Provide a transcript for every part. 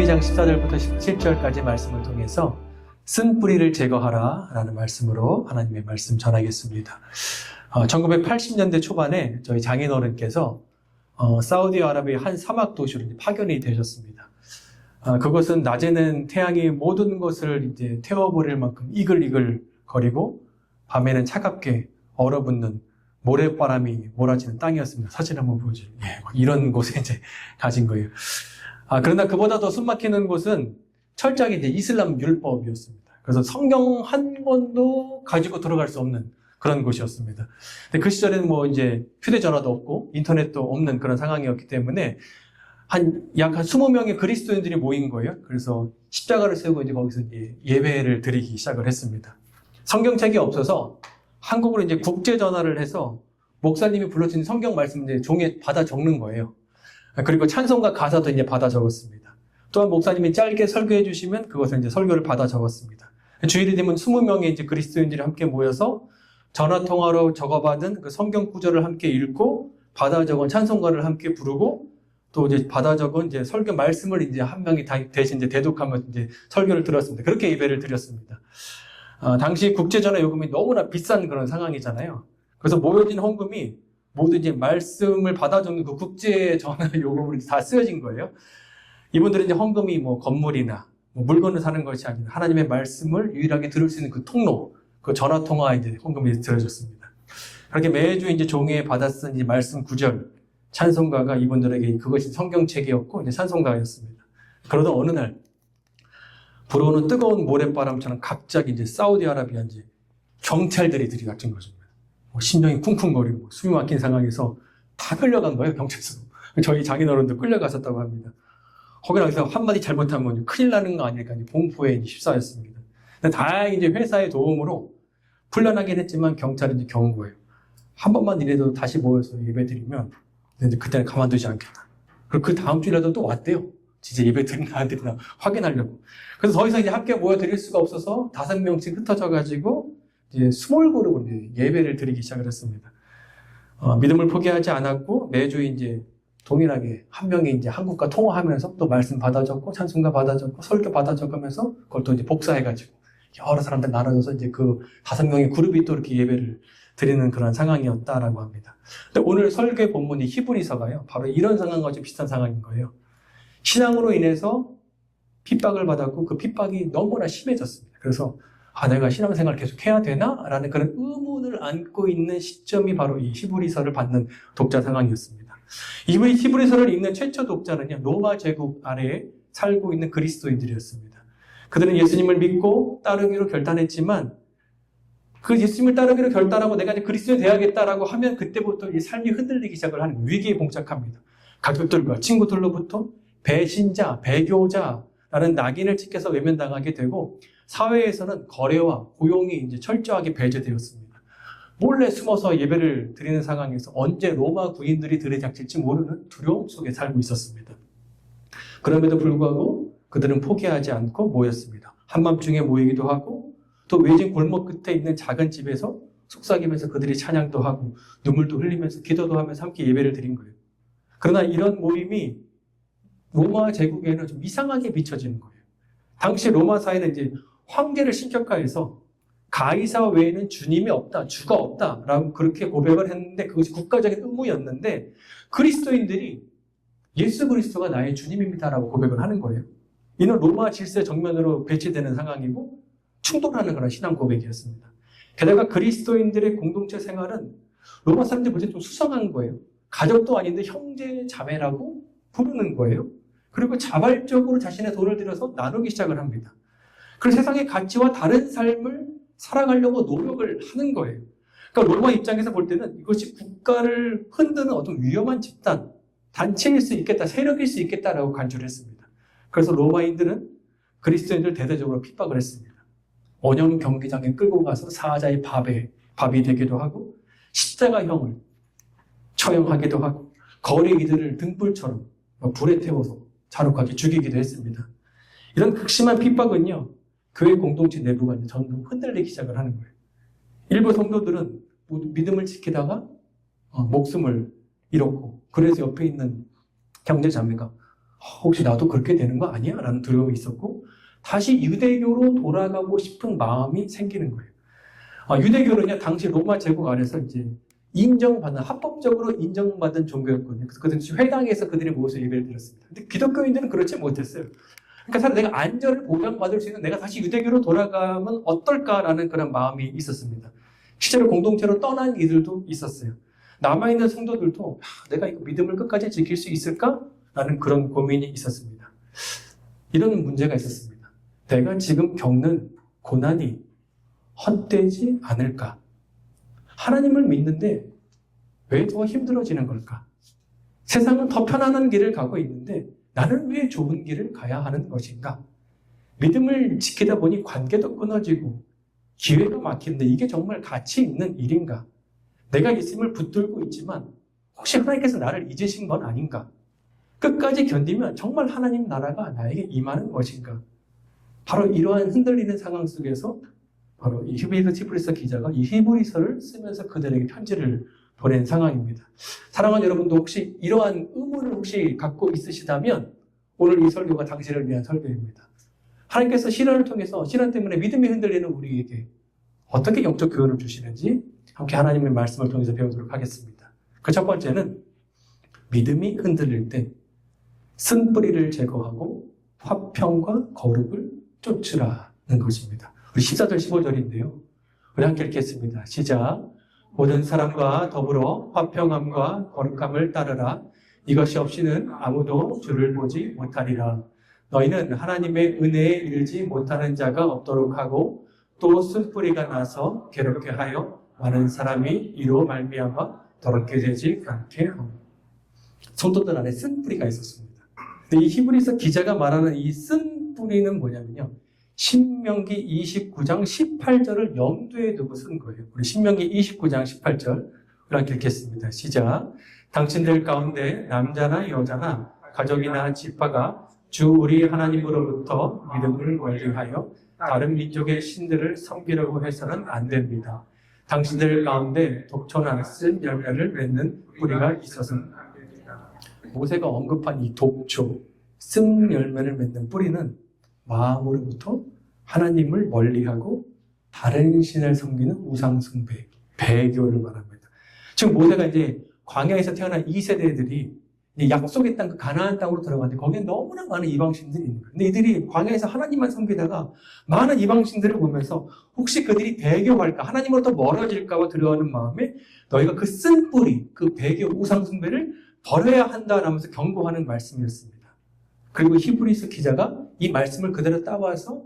12장 14절부터 17절까지 말씀을 통해서 쓴 뿌리를 제거하라 라는 말씀으로 하나님의 말씀 전하겠습니다. 1980년대 초반에 저희 장인어른께서 사우디아라비아 한 사막 도시로 파견이 되셨습니다. 그것은 낮에는 태양이 모든 것을 이제 태워버릴 만큼 이글이글 거리고 밤에는 차갑게 얼어붙는 모래바람이 몰아치는 땅이었습니다. 사진 한번 보여주세요. 이런 곳에 이제 가신 거예요. 그러나 그보다 더 숨막히는 곳은 철저하게 이제 이슬람 율법이었습니다. 그래서 성경 한 권도 가지고 들어갈 수 없는 그런 곳이었습니다. 근데 그 시절에는 뭐 이제 휴대전화도 없고 인터넷도 없는 그런 상황이었기 때문에 약 한 20명의 그리스도인들이 모인 거예요. 그래서 십자가를 세우고 이제 거기서 이제 예배를 드리기 시작을 했습니다. 성경책이 없어서 한국으로 이제 국제 전화를 해서 목사님이 불러주신 성경 말씀 이제 종이에 받아 적는 거예요. 그리고 찬송가 가사도 이제 받아 적었습니다. 또한 목사님이 짧게 설교해 주시면 그것을 이제 설교를 받아 적었습니다. 주일이 되면 20명의 이제 그리스도인들이 함께 모여서 전화 통화로 적어받은 그 성경 구절을 함께 읽고 받아 적은 찬송가를 함께 부르고 또 이제 받아 적은 이제 설교 말씀을 이제 한 명이 대신 이제 대독하면서 이제 설교를 들었습니다. 그렇게 예배를 드렸습니다. 당시 국제전화 요금이 너무나 비싼 그런 상황이잖아요. 그래서 모여진 헌금이 모두 이제 말씀을 받아 적는 그 국제전화 요금으로 다 쓰여진 거예요. 이분들은 이제 헌금이 뭐 건물이나 뭐 물건을 사는 것이 아니라 하나님의 말씀을 유일하게 들을 수 있는 그 통로, 그 전화 통화 이제 헌금이 들어졌습니다. 그렇게 매주 이제 종이에 받아 쓴 이제 말씀 구절, 찬송가가 이분들에게 그것이 성경책이었고 이제 찬송가였습니다. 그러던 어느 날 불어오는 뜨거운 모래바람처럼 갑자기 이제 사우디아라비아 이제 경찰들이 들이닥친 것입니다. 심장이 쿵쿵거리고 숨이 막힌 상황에서 다 끌려간 거예요, 경찰서로. 저희 장인어른도 끌려갔었다고 합니다. 거기서 한마디 잘못하면 큰일 나는 거 아닐까 공포에 휩싸였습니다. 다행히 이제 회사의 도움으로 풀려나긴 했지만 경찰은 이제 경고해요. 한 번만 이래도 다시 모여서 예배드리면 이제 그때는 가만두지 않겠다. 그리고 그 다음 주일에도 또 왔대요. 진짜 예배 드리나 안 드리나 확인하려고. 그래서 더 이상 이제 함께 모여드릴 수가 없어서 5명씩 흩어져가지고 이제 스몰 그룹으로 예배를 드리기 시작을 했습니다. 믿음을 포기하지 않았고 매주 이제 동일하게 한 명이 이제 한국과 통화하면서 또 말씀 받아 적고 찬송가 받아 적고 설교 받아 적으면서 그걸 또 이제 복사해가지고 여러 사람들 나눠줘서 이제 그 5명의 그룹이 또 이렇게 예배를 드리는 그런 상황이었다라고 합니다. 근데 오늘 설교의 본문이 히브리서가요. 바로 이런 상황과 좀 비슷한 상황인 거예요. 신앙으로 인해서 핍박을 받았고 그 핍박이 너무나 심해졌습니다. 그래서 내가 신앙생활을 계속 해야 되나? 라는 그런 의문을 안고 있는 시점이 바로 이 히브리서를 받는 독자 상황이었습니다. 히브리서를 읽는 최초 독자는요, 로마 제국 아래에 살고 있는 그리스도인들이었습니다. 그들은 예수님을 믿고 따르기로 결단했지만 그 예수님을 따르기로 결단하고 내가 이제 그리스도인 되어야겠다라고 하면 그때부터 이 삶이 흔들리기 시작을 하는 위기에 봉착합니다. 가족들과 친구들로부터 배신자, 배교자라는 낙인을 찍혀서 외면당하게 되고 사회에서는 거래와 고용이 이제 철저하게 배제되었습니다. 몰래 숨어서 예배를 드리는 상황에서 언제 로마 군인들이 들이닥칠지 모르는 두려움 속에 살고 있었습니다. 그럼에도 불구하고 그들은 포기하지 않고 모였습니다. 한밤중에 모이기도 하고 또 외진 골목 끝에 있는 작은 집에서 속삭이면서 그들이 찬양도 하고 눈물도 흘리면서 기도도 하면서 함께 예배를 드린 거예요. 그러나 이런 모임이 로마 제국에는 좀 이상하게 비춰지는 거예요. 당시 로마 사회는 이제 황제를 신격화해서 가이사 외에는 주님이 없다, 주가 없다라고 그렇게 고백을 했는데 그것이 국가적인 의무였는데 그리스도인들이 예수 그리스도가 나의 주님입니다라고 고백을 하는 거예요. 이는 로마 질서 정면으로 배치되는 상황이고 충돌하는 그런 신앙 고백이었습니다. 게다가 그리스도인들의 공동체 생활은 로마 사람들이 볼 때 좀 수상한 거예요. 가족도 아닌데 형제 자매라고 부르는 거예요. 그리고 자발적으로 자신의 돈을 들여서 나누기 시작을 합니다. 그리고 세상의 가치와 다른 삶을 살아가려고 노력을 하는 거예요. 그러니까 로마 입장에서 볼 때는 이것이 국가를 흔드는 어떤 위험한 집단, 단체일 수 있겠다, 세력일 수 있겠다라고 간주를 했습니다. 그래서 로마인들은 그리스도인들을 대대적으로 핍박을 했습니다. 원형 경기장에 끌고 가서 사자의 밥이 되기도 하고 십자가형을 처형하기도 하고 거리 이들을 등불처럼 불에 태워서 잔혹하게 죽이기도 했습니다. 이런 극심한 핍박은요, 교회 공동체 내부가 점점 흔들리기 시작을 하는 거예요. 일부 성도들은 믿음을 지키다가 목숨을 잃었고, 그래서 옆에 있는 형제 자매가 혹시 나도 그렇게 되는 거 아니야? 라는 두려움이 있었고 다시 유대교로 돌아가고 싶은 마음이 생기는 거예요. 유대교는요, 당시 로마 제국 안에서 이제 인정받는, 합법적으로 인정받은 종교였거든요. 그래서 그들은 회당에서 그들의 모습을 예배를 드렸습니다. 근데 기독교인들은 그렇지 못했어요. 그러니까 사실 내가 안전을 보장받을 수 있는 내가 다시 유대교로 돌아가면 어떨까라는 그런 마음이 있었습니다. 실제로 공동체로 떠난 이들도 있었어요. 남아있는 성도들도 내가 이거 믿음을 끝까지 지킬 수 있을까라는 그런 고민이 있었습니다. 이런 문제가 있었습니다. 내가 지금 겪는 고난이 헛되지 않을까? 하나님을 믿는데 왜 더 힘들어지는 걸까? 세상은 더 편안한 길을 가고 있는데 나는 왜 좋은 길을 가야 하는 것인가? 믿음을 지키다 보니 관계도 끊어지고 기회가 막히는데 이게 정말 가치 있는 일인가? 내가 예수님을 붙들고 있지만 혹시 하나님께서 나를 잊으신 건 아닌가? 끝까지 견디면 정말 하나님 나라가 나에게 임하는 것인가? 바로 이러한 흔들리는 상황 속에서 바로 이 히브리서 기자가 이 히브리서를 쓰면서 그들에게 편지를 보낸 상황입니다. 사랑하는 여러분도 혹시 이러한 의문을 혹시 갖고 있으시다면 오늘 이 설교가 당신을 위한 설교입니다. 하나님께서 시련을 통해서 시련 때문에 믿음이 흔들리는 우리에게 어떻게 영적 교훈을 주시는지 함께 하나님의 말씀을 통해서 배우도록 하겠습니다. 그 첫 번째는 믿음이 흔들릴 때 쓴뿌리를 제거하고 화평과 거룩을 쫓으라는 것입니다. 우리 14절 15절인데요. 우리 함께 읽겠습니다. 시작. 모든 사람과 더불어 화평함과 거룩함을 따르라. 이것이 없이는 아무도 주를 보지 못하리라. 너희는 하나님의 은혜에 이르지 못하는 자가 없도록 하고 또 쓴뿌리가 나서 괴롭게 하여 많은 사람이 이로 말미암아 더럽게 되지 않게 하고. 성도들 안에 쓴뿌리가 있었습니다. 근데 이 히브리서 기자가 말하는 이 쓴뿌리는 뭐냐면요. 신명기 29장 18절을 염두에 두고 쓴 거예요. 우리 신명기 29장 18절 우리 읽겠습니다. 시작. 당신들 가운데 남자나 여자나 가족이나 지파가 주 우리 하나님으로부터 믿음을 멀리하여 다른 민족의 신들을 섬기려고 해서는 안 됩니다. 당신들 가운데 독초나 쓴 열매를 맺는 뿌리가 있어서는 안 됩니다. 모세가 언급한 이 독초, 쓴 열매를 맺는 뿌리는 마음으로부터 하나님을 멀리하고 다른 신을 섬기는 우상숭배, 배교를 말합니다. 지금 모세가 이제 광야에서 태어난 2세대들이 약속의 땅, 그 가나안 땅으로 들어갔는데 거기에 너무나 많은 이방신들이 있는 거예요. 근데 이들이 광야에서 하나님만 섬기다가 많은 이방신들을 보면서 혹시 그들이 배교할까, 하나님으로부터 멀어질까 봐 두려워하는 마음에 너희가 그 쓴 뿌리, 그 배교, 우상숭배를 버려야 한다라면서 경고하는 말씀이었습니다. 그리고 히브리서 기자가 이 말씀을 그대로 따와서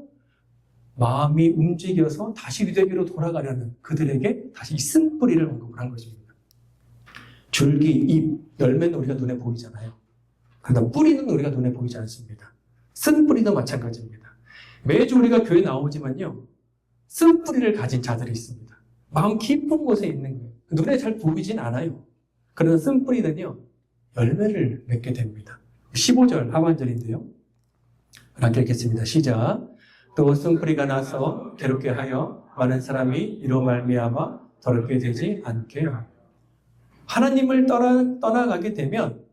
마음이 움직여서 다시 유대교로 돌아가려는 그들에게 다시 이 쓴 뿌리를 언급을 한 것입니다. 줄기, 잎, 열매는 우리가 눈에 보이잖아요. 그러나 뿌리는 우리가 눈에 보이지 않습니다. 쓴 뿌리도 마찬가지입니다. 매주 우리가 교회 나오지만요, 쓴 뿌리를 가진 자들이 있습니다. 마음 깊은 곳에 있는 거예요. 눈에 잘 보이진 않아요. 그러나 쓴 뿌리는요, 열매를 맺게 됩니다. 15절 하반절인데요. 함께 읽겠습니다. 시작. 또 쓴뿌리가 나서 괴롭게 하여 많은 사람이 이로 말미암아 더럽게 되지 않게 하고. 하나님을 떠나가게 되면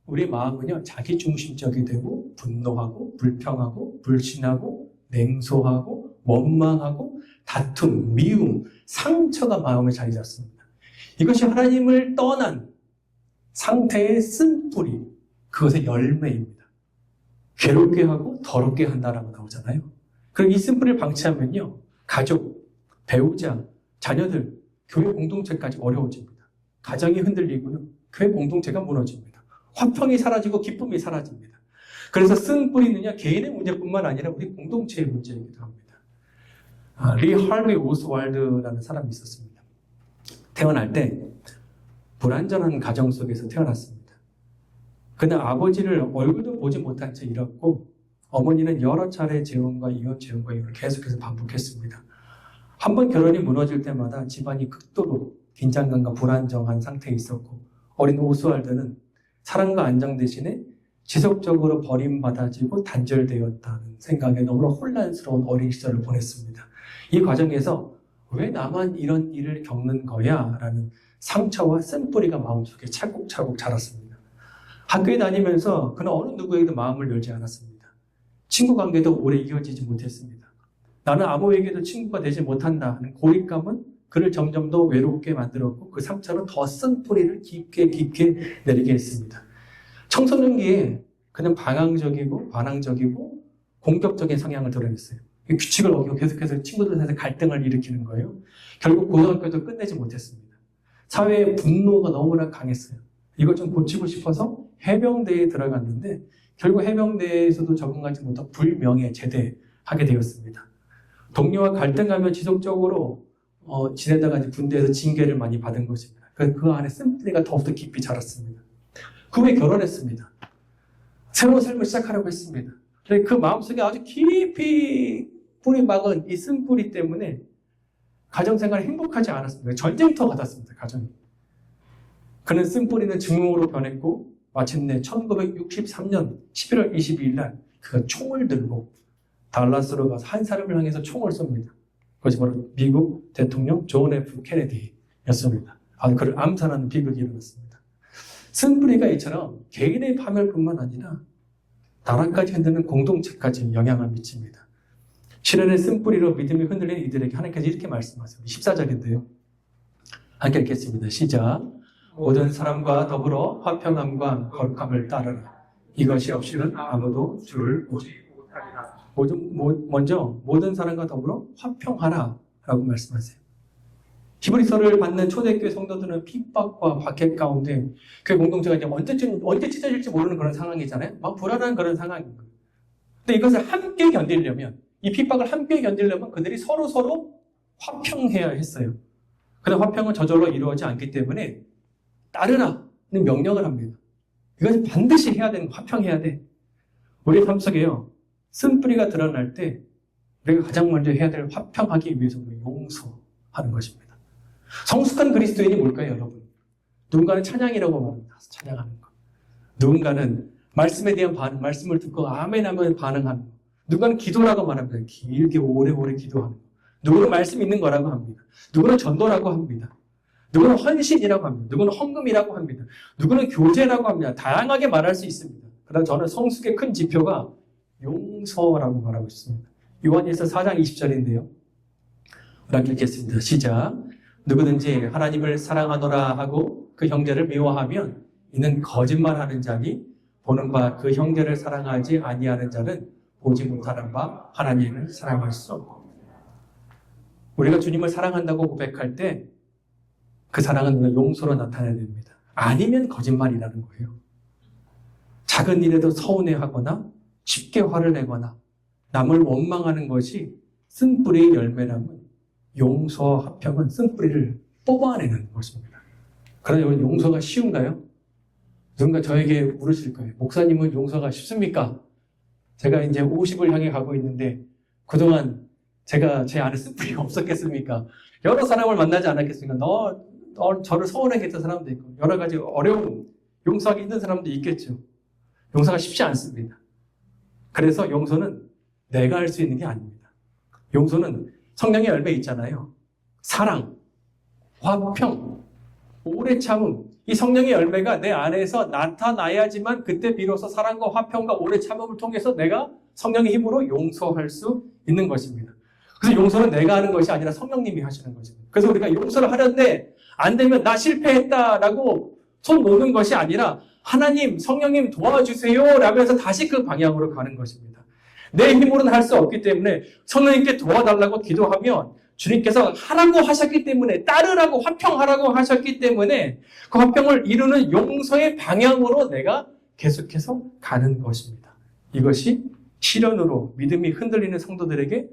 우리 마음은요, 자기중심적이 되고 분노하고 불평하고 불신하고 냉소하고 원망하고 다툼, 미움, 상처가 마음에 자리 잡습니다. 이것이 하나님을 떠난 상태의 쓴뿌리, 그것의 열매입니다. 괴롭게 하고 더럽게 한다라고 나오잖아요. 그럼 이 쓴뿌리를 방치하면요, 가족, 배우자, 자녀들, 교회 공동체까지 어려워집니다. 가정이 흔들리고요, 교회 공동체가 무너집니다. 화평이 사라지고 기쁨이 사라집니다. 그래서 쓴 뿌리는요, 개인의 문제뿐만 아니라 우리 공동체의 문제이기도 합니다. 리 할비 오스왈드라는 사람이 있었습니다. 태어날 때 불완전한 가정 속에서 태어났습니다. 그는 아버지를 얼굴도 보지 못한 채 잃었고 어머니는 여러 차례 재혼과 이혼을 계속해서 반복했습니다. 한 번 결혼이 무너질 때마다 집안이 극도로 긴장감과 불안정한 상태에 있었고 어린 오스왈드는 사랑과 안정 대신에 지속적으로 버림받아지고 단절되었다는 생각에 너무나 혼란스러운 어린 시절을 보냈습니다. 이 과정에서 왜 나만 이런 일을 겪는 거야? 라는 상처와 쓴뿌리가 마음속에 차곡차곡 자랐습니다. 학교에 다니면서 그는 어느 누구에게도 마음을 열지 않았습니다. 친구 관계도 오래 이어지지 못했습니다. 나는 아무에게도 친구가 되지 못한다 하는 고립감은 그를 점점 더 외롭게 만들었고 그 상처는 더 쓴 뿌리를 깊게 내리게 했습니다. 청소년기에 그는 방황적이고 반항적이고 공격적인 성향을 드러냈어요. 규칙을 어기고 계속해서 친구들 사이에서 갈등을 일으키는 거예요. 결국 고등학교도 끝내지 못했습니다. 사회의 분노가 너무나 강했어요. 이걸 좀 고치고 싶어서 해병대에 들어갔는데 결국 해병대에서도 적응하지 못하고 불명예 제대하게 되었습니다. 동료와 갈등하며 지속적으로 지내다가 이제 군대에서 징계를 많이 받은 것입니다. 그 안에 쓴뿌리가 더욱더 깊이 자랐습니다. 그 후에 결혼했습니다. 새로운 삶을 시작하려고 했습니다. 그 마음속에 아주 깊이 뿌리 박은 이 쓴뿌리 때문에 가정생활이 행복하지 않았습니다. 전쟁터 같았습니다. 가정이. 그는 쓴뿌리는 증오로 변했고 마침내 1963년 11월 22일 날 그가 총을 들고 달라스로 가서 한 사람을 향해서 총을 쏩니다. 그것이 바로 미국 대통령 존 F 케네디였습니다. 그를 암살하는 비극이 일어났습니다. 쓴뿌리가 이처럼 개인의 파멸뿐만 아니라 나라까지 흔드는 공동체까지 영향을 미칩니다. 시련의 쓴뿌리로 믿음이 흔들리는 이들에게 하나님께서 이렇게 말씀하세요. 14절인데요. 함께 읽겠습니다. 시작. 모든 사람과 더불어 화평함과 거룩함을 따르라. 이것이 없이는 아무도 주를 보지 못하리라. 먼저 모든 사람과 더불어 화평하라 라고 말씀하세요. 히브리서를 받는 초대교회 성도들은 핍박과 박해 가운데 교회 공동체가 이제 언제 찢어질지 모르는 그런 상황이잖아요. 막 불안한 그런 상황인 거예요. 근데 이것을 함께 견디려면, 이 핍박을 함께 견디려면 그들이 서로 화평해야 했어요. 그런데 화평은 저절로 이루어지지 않기 때문에 따르라는 명령을 합니다. 이것을 반드시 해야 되는 거, 화평해야 돼. 우리 삶 속에요. 쓴뿌리가 드러날 때 우리가 가장 먼저 해야 될 화평하기 위해서 용서하는 것입니다. 성숙한 그리스도인이 뭘까요, 여러분? 누군가는 찬양이라고 말합니다. 찬양하는 거. 누군가는 말씀에 대한 반응, 말씀을 듣고 아멘 하면 반응하는 거. 누군가는 기도라고 말합니다. 길게 오래오래 기도하는 거. 누구는 말씀 있는 거라고 합니다. 누구는 전도라고 합니다. 누구는 헌신이라고 합니다. 누구는 헌금이라고 합니다. 누구는 교제라고 합니다. 다양하게 말할 수 있습니다. 그러나 저는 성숙의 큰 지표가 용서라고 말하고 있습니다. 요한일서 4장 20절인데요. 우리 읽겠습니다. 시작. 누구든지 하나님을 사랑하노라 하고 그 형제를 미워하면 이는 거짓말하는 자니 보는 바 그 형제를 사랑하지 아니하는 자는 보지 못하는 바 하나님을 사랑할 수 없고. 우리가 주님을 사랑한다고 고백할 때 그 사랑은 용서로 나타나야 됩니다. 아니면 거짓말이라는 거예요. 작은 일에도 서운해하거나 쉽게 화를 내거나 남을 원망하는 것이 쓴뿌리의 열매라면 용서와 화평은 쓴뿌리를 뽑아내는 것입니다. 그러나 여러분, 용서가 쉬운가요? 누군가 저에게 물으실 거예요. 목사님은 용서가 쉽습니까? 제가 이제 50을 향해 가고 있는데 그동안 제가 제 안에 쓴뿌리가 없었겠습니까? 여러 사람을 만나지 않았겠습니까? 저를 서운하게 했던 사람도 있고 여러 가지 어려운 용서하기 힘든 사람도 있겠죠. 용서가 쉽지 않습니다. 그래서 용서는 내가 할 수 있는 게 아닙니다. 용서는 성령의 열매 있잖아요. 사랑, 화평, 오래 참음. 이 성령의 열매가 내 안에서 나타나야지만 그때 비로소 사랑과 화평과 오래 참음을 통해서 내가 성령의 힘으로 용서할 수 있는 것입니다. 그래서 용서는 내가 하는 것이 아니라 성령님이 하시는 것입니다. 그래서 우리가 용서를 하려는데 안 되면 나 실패했다라고 손 놓는 것이 아니라 하나님, 성령님 도와주세요 라면서 다시 그 방향으로 가는 것입니다. 내 힘으로는 할 수 없기 때문에 성령님께 도와달라고 기도하면 주님께서 하라고 하셨기 때문에, 따르라고 화평하라고 하셨기 때문에 그 화평을 이루는 용서의 방향으로 내가 계속해서 가는 것입니다. 이것이 시련으로 믿음이 흔들리는 성도들에게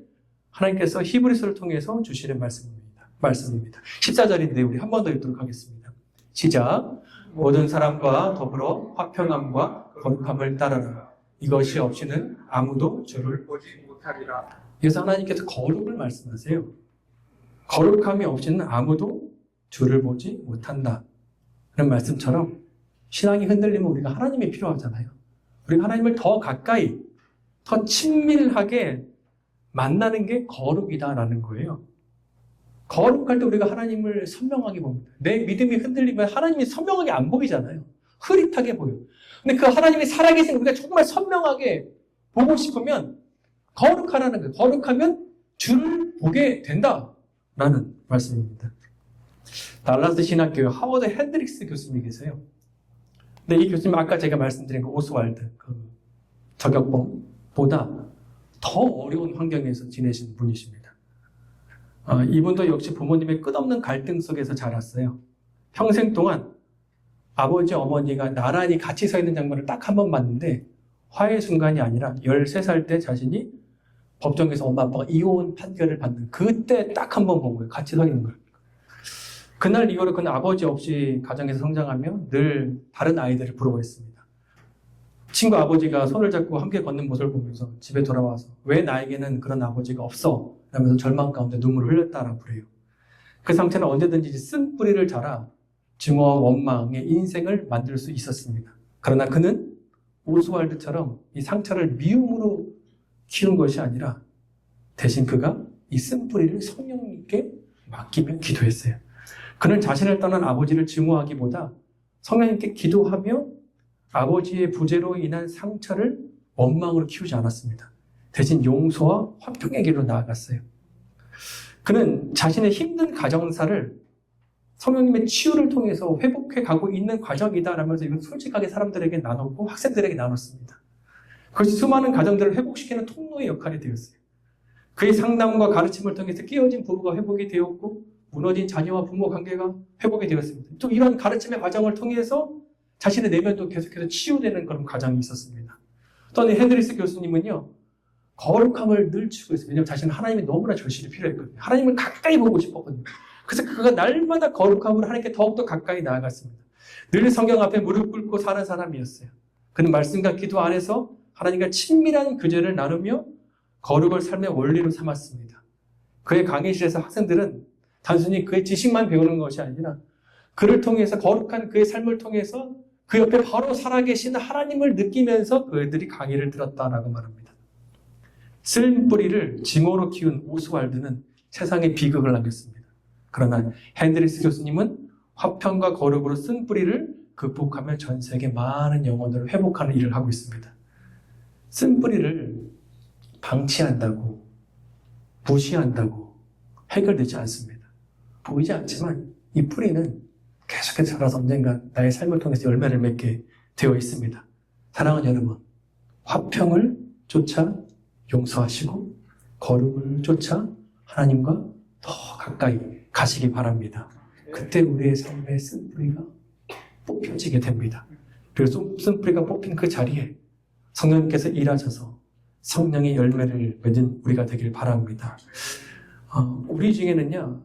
하나님께서 히브리서를 통해서 주시는 말씀입니다. 14절인데 우리 한 번 더 읽도록 하겠습니다. 시작. 모든 사람과 더불어 화평함과 거룩함을 따르라. 이것이 없이는 아무도 주를 보지 못하리라. 그래서 하나님께서 거룩을 말씀하세요. 거룩함이 없이는 아무도 주를 보지 못한다. 그런 말씀처럼 신앙이 흔들리면 우리가 하나님이 필요하잖아요. 우리가 하나님을 더 가까이, 더 친밀하게 만나는 게 거룩이다라는 거예요. 거룩할 때 우리가 하나님을 선명하게 봅니다. 내 믿음이 흔들리면 하나님이 선명하게 안 보이잖아요. 흐릿하게 보여. 근데 그 하나님이 살아계신 우리가 정말 선명하게 보고 싶으면 거룩하라는 거예요. 거룩하면 주를 보게 된다라는 말씀입니다. 달라스 신학교의 하워드 핸드릭스 교수님이 계세요. 근데 이 교수님 아까 제가 말씀드린 그 오스왈드 그 저격범보다 더 어려운 환경에서 지내신 분이십니다. 이분도 역시 부모님의 끝없는 갈등 속에서 자랐어요. 평생 동안 아버지, 어머니가 나란히 같이 서 있는 장면을 딱 한 번 봤는데 화해의 순간이 아니라 13살 때 자신이 법정에서 엄마 아빠가 이혼 판결을 받는 그때 딱 한 번 본 거예요. 같이 서 있는 걸. 그날 이후로 그는 아버지 없이 가정에서 성장하며 늘 다른 아이들을 부러워했습니다. 친구 아버지가 손을 잡고 함께 걷는 모습을 보면서 집에 돌아와서 왜 나에게는 그런 아버지가 없어? 라면서 절망 가운데 눈물을 흘렸다라고 그래요. 그 상태는 언제든지 쓴 뿌리를 자라 증오와 원망의 인생을 만들 수 있었습니다. 그러나 그는 오스왈드처럼 이 상처를 미움으로 키운 것이 아니라 대신 그가 이 쓴 뿌리를 성령님께 맡기며 기도했어요. 그는 자신을 떠난 아버지를 증오하기보다 성령님께 기도하며 아버지의 부재로 인한 상처를 원망으로 키우지 않았습니다. 대신 용서와 화평의 길로 나아갔어요. 그는 자신의 힘든 가정사를 성령님의 치유를 통해서 회복해 가고 있는 과정이다라면서 이걸 솔직하게 사람들에게 나눴고 학생들에게 나눴습니다. 그것이 수많은 가정들을 회복시키는 통로의 역할이 되었어요. 그의 상담과 가르침을 통해서 깨어진 부부가 회복이 되었고 무너진 자녀와 부모 관계가 회복이 되었습니다. 또 이런 가르침의 과정을 통해서 자신의 내면도 계속해서 치유되는 그런 과정이 있었습니다. 또한 헤드리스 교수님은요, 거룩함을 늘 추구했어요. 왜냐하면 자신은 하나님이 너무나 절실히 필요했거든요. 하나님을 가까이 보고 싶었거든요. 그래서 그가 날마다 거룩함으로 하나님께 더욱더 가까이 나아갔습니다. 늘 성경 앞에 무릎 꿇고 사는 사람이었어요. 그는 말씀과 기도 안에서 하나님과 친밀한 교제를 나누며 거룩을 삶의 원리로 삼았습니다. 그의 강의실에서 학생들은 단순히 그의 지식만 배우는 것이 아니라 그를 통해서 거룩한 그의 삶을 통해서 그 옆에 바로 살아계신 하나님을 느끼면서 그들이 강의를 들었다라고 말합니다. 쓴 뿌리를 증오로 키운 오스왈드는 세상에 비극을 남겼습니다. 그러나 핸드리스 교수님은 화평과 거룩으로 쓴 뿌리를 극복하며 전 세계 많은 영혼들을 회복하는 일을 하고 있습니다. 쓴 뿌리를 방치한다고, 무시한다고 해결되지 않습니다. 보이지 않지만 이 뿌리는 계속해서 자라서 언젠가 나의 삶을 통해서 열매를 맺게 되어 있습니다. 사랑하는 여러분, 화평을 쫓아 용서하시고 거룩을 쫓아 하나님과 더 가까이 가시기 바랍니다. 그때 우리의 삶의 쓴뿌리가 뽑혀지게 됩니다. 그래서 쓴뿌리가 뽑힌 그 자리에 성령님께서 일하셔서 성령의 열매를 맺은 우리가 되길 바랍니다. 우리 중에는요,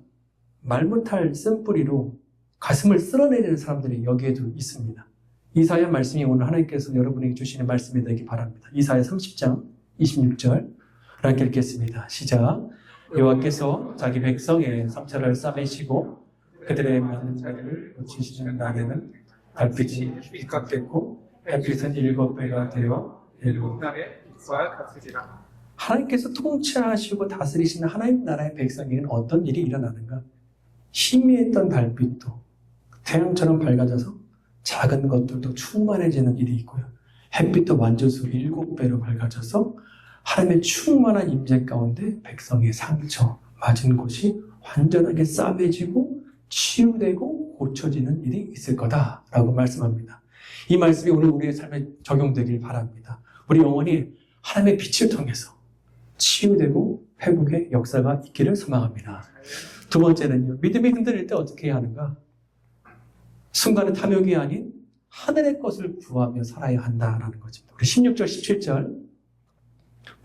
말 못할 쓴뿌리로 가슴을 쓸어내리는 사람들이 여기에도 있습니다. 이사야 말씀이 오늘 하나님께서 여러분에게 주시는 말씀이 되기 바랍니다. 이사야 30장 26절 함께 읽겠습니다. 시작. 여호와께서 자기 백성의 상처를 싸매시고 그들의 면면을 고치시는 날에는 달빛이 빛같겠고 햇빛은 7배가 되어 날의 빛과 같으리라. 하나님께서 통치하시고 다스리시는 하나님 나라의 백성에게는 어떤 일이 일어나는가? 희미했던 달빛도 태양처럼 밝아져서 작은 것들도 충만해지는 일이 있고요. 햇빛도 완전수 7배로 밝아져서 하나님의 충만한 임재 가운데 백성의 상처, 맞은 곳이 완전하게 싸매지고 치유되고 고쳐지는 일이 있을 거다라고 말씀합니다. 이 말씀이 오늘 우리의 삶에 적용되길 바랍니다. 우리 영혼이 하나님의 빛을 통해서 치유되고 회복의 역사가 있기를 소망합니다. 두 번째는요, 믿음이 흔들릴 때 어떻게 해야 하는가? 순간의 탐욕이 아닌 하늘의 것을 구하며 살아야 한다라는 것입니다. 우리 16절, 17절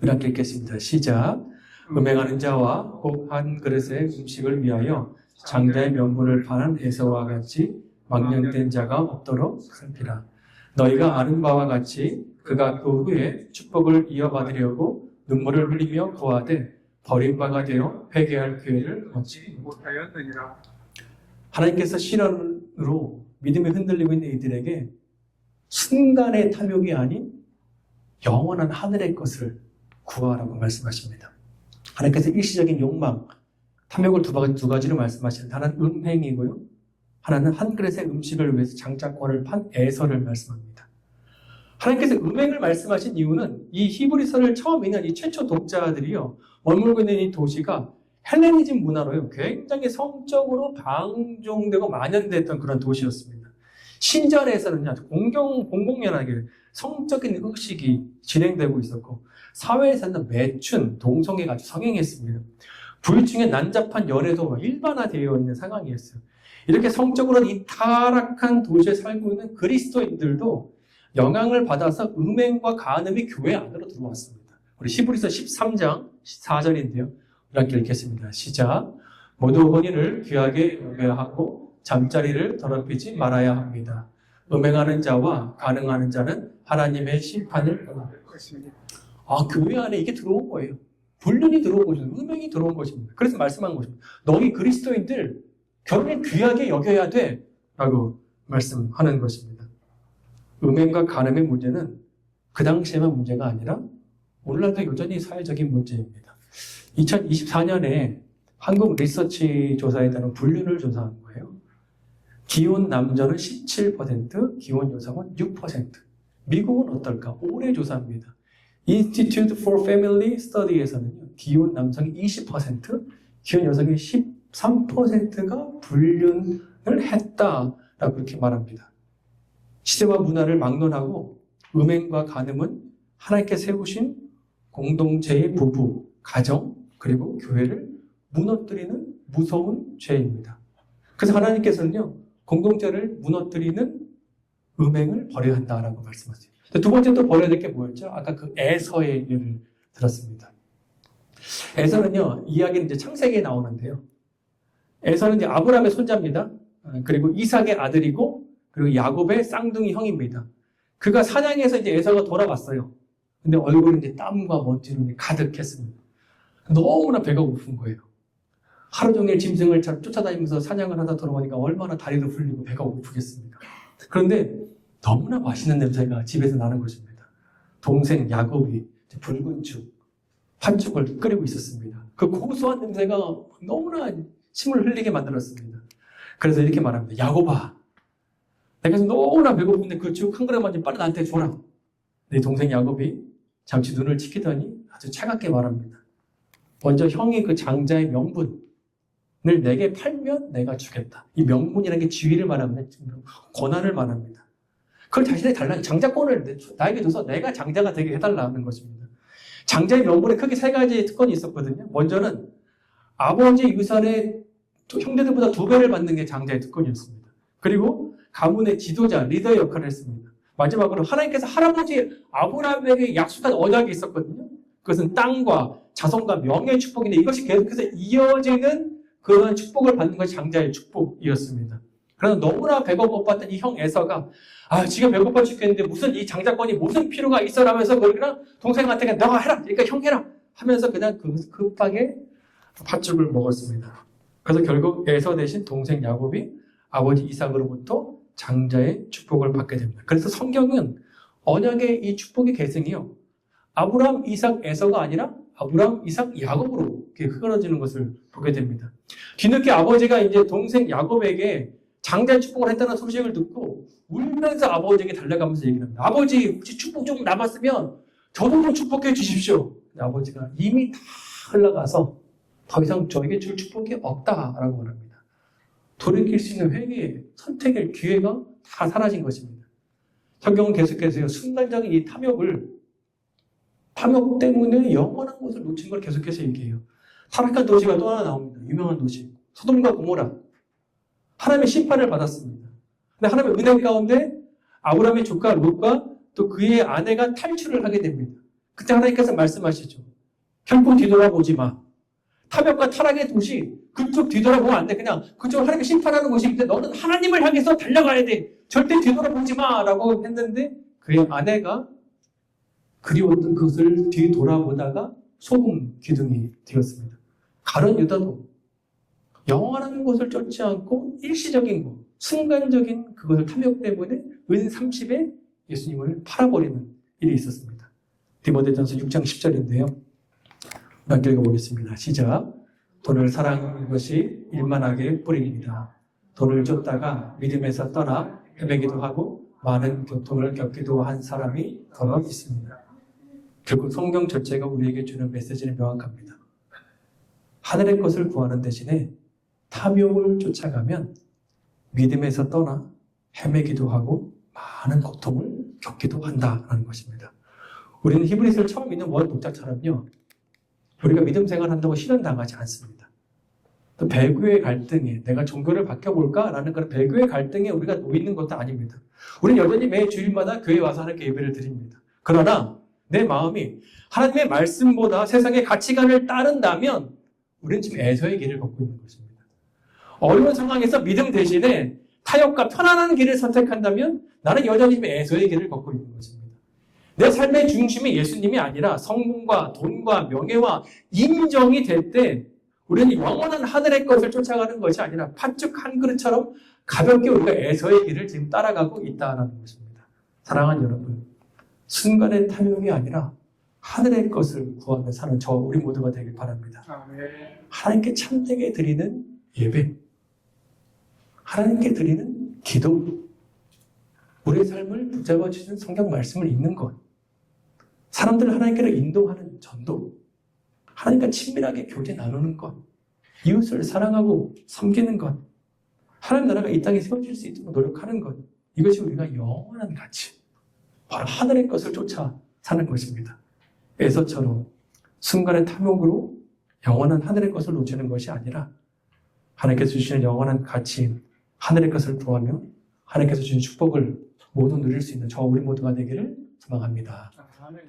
우리 함께 읽겠습니다. 시작. 음행하는 자와 꼭 한 그릇의 음식을 위하여 장자의 명분을 파는 에서와 같이 망령된 자가 없도록 살피라. 너희가 아는 바와 같이 그가 그 후에 축복을 이어받으려고 눈물을 흘리며 구하되 버림바가 되어 회개할 기회를 얻지 못하였느니라. 하나님께서 시련으로 믿음이 흔들리고 있는 이들에게 순간의 탐욕이 아닌 영원한 하늘의 것을 구하라고 말씀하십니다. 하나님께서 일시적인 욕망, 탐욕을 두 가지로 말씀하시는데 하나는 음행이고요. 하나는 한 그릇의 음식을 위해서 장자권을 판 에서를 말씀합니다. 하나님께서 음행을 말씀하신 이유는 이 히브리서를 처음 읽는 이 최초 독자들이요, 머물고 있는 이 도시가 헬레니즘 문화로요, 굉장히 성적으로 방종되고 만연됐던 그런 도시였습니다. 신전에서는요, 공공연하게 성적인 의식이 진행되고 있었고, 사회에서는 매춘, 동성애가 아주 성행했습니다. 부유층의 난잡한 열애도 일반화되어 있는 상황이었어요. 이렇게 성적으로 이 타락한 도시에 살고 있는 그리스도인들도 영향을 받아서 음행과 간음이 교회 안으로 들어왔습니다. 우리 히브리서 13장 4절인데요. 우리 함께 읽겠습니다. 시작. 모두 혼인을 귀하게 여겨야 하고 잠자리를 더럽히지 말아야 합니다. 음행하는 자와 간음하는 자는 하나님의 심판을 받을 것입니다. 교회 안에 이게 들어온 거예요. 불륜이 들어온 것입니다. 음행이 들어온 것입니다. 그래서 말씀한 것입니다. 너희 그리스도인들 결혼을 귀하게 여겨야 돼 라고 말씀하는 것입니다. 음행과 간음의 문제는 그 당시에만 문제가 아니라 오늘날도 여전히 사회적인 문제입니다. 2024년에 한국 리서치 조사에 따른 불륜을 조사한 거예요. 기혼 남녀는 17%, 기혼 여성은 6%. 미국은 어떨까? 올해 조사입니다. Institute for Family Study에서는 기혼 남성이 20%, 기혼 여성이 13%가 불륜을 했다라고 이렇게 말합니다. 시대와 문화를 막론하고 음행과 간음은 하나님께 세우신 공동체의 부부, 가정, 그리고 교회를 무너뜨리는 무서운 죄입니다. 그래서 하나님께서는요, 공동체를 무너뜨리는 음행을 버려야 한다라고 말씀하세요. 두 번째 또 버려야 될 게 뭐였죠? 아까 그 에서의 예를 들었습니다. 에서는요, 이야기는 이제 창세기에 나오는데요. 에서는 이제 아브라함의 손자입니다. 그리고 이삭의 아들이고, 그리고 야곱의 쌍둥이 형입니다. 그가 사냥해서 이제 에서가 돌아왔어요. 근데 얼굴은 이제 땀과 먼지로 가득했습니다. 너무나 배가 고픈 거예요. 하루 종일 짐승을 쫓아다니면서 사냥을 하다 돌아오니까 얼마나 다리도 풀리고 배가 고프겠습니까? 그런데 너무나 맛있는 냄새가 집에서 나는 것입니다. 동생 야곱이 붉은 죽, 팥죽을 끓이고 있었습니다. 그 고소한 냄새가 너무나 침을 흘리게 만들었습니다. 그래서 이렇게 말합니다. 야곱아, 내가 지금 너무나 배고픈데 그 죽 한 그릇만 좀 빨리 나한테 줘라. 내 동생 야곱이 잠시 눈을 치키더니 아주 차갑게 말합니다. 먼저 형이 그 장자의 명분을 내게 팔면 내가 주겠다. 이 명분이라는 게 지위를 말합니다. 권한을 말합니다. 그걸 자신의 장자권을 나에게 줘서 내가 장자가 되게 해달라는 것입니다. 장자의 명분에 크게 세 가지 특권이 있었거든요. 먼저는 아버지 유산의 형제들보다 2배를 받는 게 장자의 특권이었습니다. 그리고 가문의 지도자, 리더 역할을 했습니다. 마지막으로 하나님께서 할아버지 아브라함에게 약속한 언약이 있었거든요. 그것은 땅과 자손과 명예의 축복인데 이것이 계속해서 이어지는 그런 축복을 받는 것이 장자의 축복이었습니다. 그러나 너무나 배가 고팠던 이 형 에서가 지가 배고파 죽겠는데 무슨 이 장자권이 무슨 필요가 있어라면서 그러나 동생한테 그냥 너가 해라, 그러니까 형 해라 하면서 그냥 급하게 팥죽을 먹었습니다. 그래서 결국 에서 대신 동생 야곱이 아버지 이삭으로부터 장자의 축복을 받게 됩니다. 그래서 성경은 언약의 이 축복의 계승이요, 아브라함, 이삭, 에서가 아니라 아브라함, 이삭, 야곱으로 흐그러지는 것을 보게 됩니다. 뒤늦게 아버지가 이제 동생 야곱에게 장자의 축복을 했다는 소식을 듣고 울면서 아버지에게 달려가면서 얘기를 합니다. 아버지, 혹시 축복 좀 남았으면 저도 좀 축복해 주십시오. 아버지가 이미 다 흘러가서 더 이상 저에게 줄 축복이 없다라고 말합니다. 돌이킬 수 있는 회개의 선택의 기회가 다 사라진 것입니다. 성경은 계속해서 순간적인 이 탐욕 때문에 영원한 것을 놓친 걸 계속해서 얘기해요. 타락한 도시가 또 하나 나옵니다. 유명한 도시. 소돔과 고모라. 하나님의 심판을 받았습니다. 근데 하나님의 은혜 가운데 아브라함의 조카 롯과 또 그의 아내가 탈출을 하게 됩니다. 그때 하나님께서 말씀하시죠. 결코 뒤돌아보지 마. 탐욕과 타락의 도시, 그쪽 뒤돌아보면 안 돼. 그냥 그쪽을 하나님이 심판하는 곳인데 너는 하나님을 향해서 달려가야 돼. 절대 뒤돌아보지 마. 라고 했는데 그의 아내가 그리웠던 그것을 뒤돌아보다가 소금 기둥이 되었습니다. 가룟 유다도 영원한 것을 쫓지 않고 일시적인 것, 순간적인 그것을 탐욕 때문에 은 30에 예수님을 팔아버리는 일이 있었습니다. 디모데전서 6장 10절인데요. 함께 읽어보겠습니다. 시작. 돈을 사랑하는 것이 일만하게 뿌립니다. 돈을 쫓다가 믿음에서 떠나 헤매기도 하고 많은 고통을 겪기도 한 사람이 더러 있습니다. 결국 성경 전체가 우리에게 주는 메시지는 명확합니다. 하늘의 것을 구하는 대신에 탐욕을 쫓아가면 믿음에서 떠나 헤매기도 하고 많은 고통을 겪기도 한다는 것입니다. 우리는 히브리서를 처음 읽는 원 독자처럼요, 우리가 믿음 생활한다고 실현당하지 않습니다. 또 배교의 갈등에 내가 종교를 바뀌어볼까? 라는 그런 배교의 갈등에 우리가 놓이는 것도 아닙니다. 우리는 여전히 매 주일마다 교회에 와서 하나님께 예배를 드립니다. 그러나 내 마음이 하나님의 말씀보다 세상의 가치관을 따른다면 우리는 지금 에서의 길을 걷고 있는 것입니다. 어려운 상황에서 믿음 대신에 타협과 편안한 길을 선택한다면 나는 여전히 지금 에서의 길을 걷고 있는 것입니다. 내 삶의 중심이 예수님이 아니라 성공과 돈과 명예와 인정이 될 때 우리는 영원한 하늘의 것을 쫓아가는 것이 아니라 팥죽 한 그릇처럼 가볍게 우리가 에서의 길을 지금 따라가고 있다는 것입니다. 사랑하는 여러분, 순간의 탐욕이 아니라 하늘의 것을 구하며 사는 저 우리 모두가 되길 바랍니다. 아멘. 하나님께 참되게 드리는 예배, 하나님께 드리는 기도, 우리의 삶을 붙잡아 주시는 성경 말씀을 읽는 것, 사람들을 하나님께로 인도하는 전도, 하나님과 친밀하게 교제 나누는 것, 이웃을 사랑하고 섬기는 것, 하나님 나라가 이 땅에 세워질 수 있도록 노력하는 것, 이것이 우리가 영원한 가치, 바로 하늘의 것을 쫓아 사는 것입니다. 에서처럼 순간의 탐욕으로 영원한 하늘의 것을 놓치는 것이 아니라 하나님께서 주시는 영원한 가치인 하늘의 것을 구하며 하나님께서 주신 축복을 모두 누릴 수 있는 저 우리 모두가 되기를 소망합니다. 아멘.